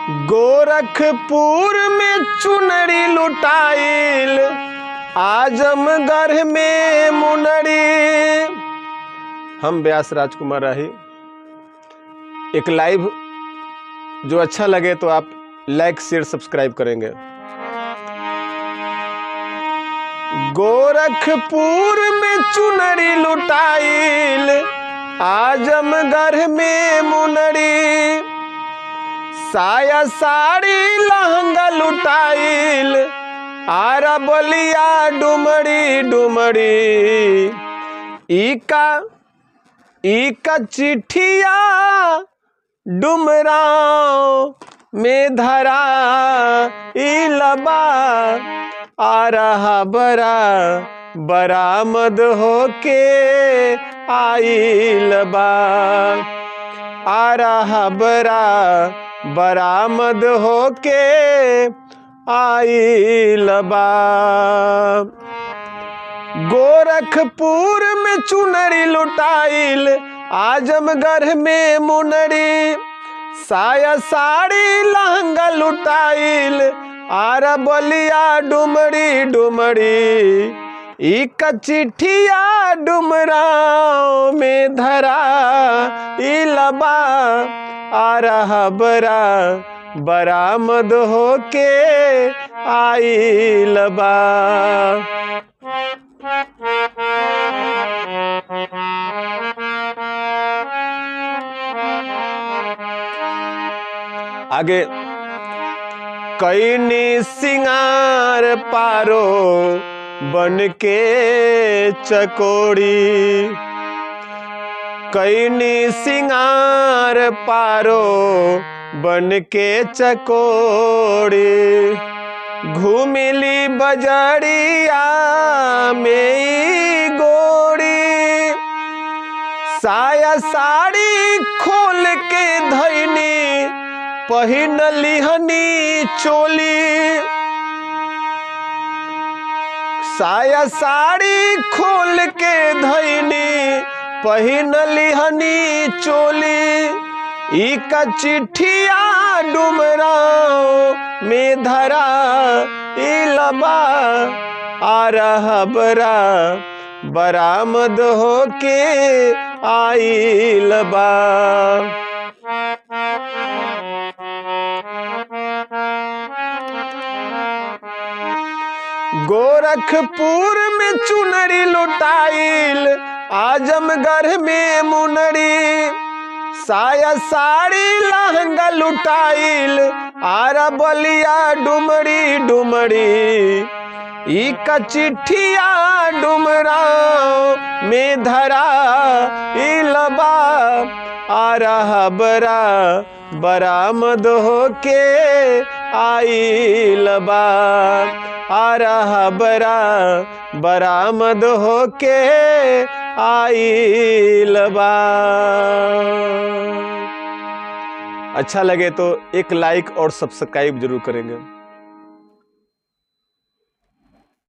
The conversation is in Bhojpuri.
गोरखपुर में चुनरी लुटाइल, आजमगढ़ में मुनरी। हम व्यास राजकुमार राही। एक लाइव जो अच्छा लगे तो आप लाइक शेयर सब्सक्राइब करेंगे। गोरखपुर में चुनरी लुटाइल, आजमगढ़ में मुनरी। साया साड़ी लहंगा लुटाइल, आरा बलिया डुमरी डुमरी। इका चिट्ठिया डुमराव में धरा इलबा। आ रहा बरामद होके आइल बा। आ रहा बरामद होके आइल बा। गोरखपुर में चुनरी लुटाइल, आजमगढ़ में मुनरी। साया साड़ी लहंगा लुटाइल, आरा बलिया डुमरी डुमरी। इका चिट्ठिया डुमराव में धरा इलबा। आ रहा बरामद होके आइल बा। आगे कईनी सिंगार पारो बन के चकोड़ी। कईनी सिंगार पारो बन के चकोड़ी। घूमिली बजरिया में गोड़ी। साया साड़ी खोल के धैनी, पहिन लिहनी चोली। साया साड़ी खोल के धैनी, पहिन लिहनी चोली। इका चिट्ठिया डुमराव में धरा इलबा। आ रहा बरामद होके आइल बा। गोरखपुर में चुनरी लुटाइल, आजमगढ़ में मुनरी। साया साड़ी लहंगा लुटाइल, आरा बलिया डुमरी डुमरी। इका चिट्ठिया डुमराव में धरा इलबा। आ रहा बरामद होके आइल बा। आ रहा बरामद होके आइल बा। अच्छा लगे तो एक लाइक और सब्सक्राइब जरूर करेंगे।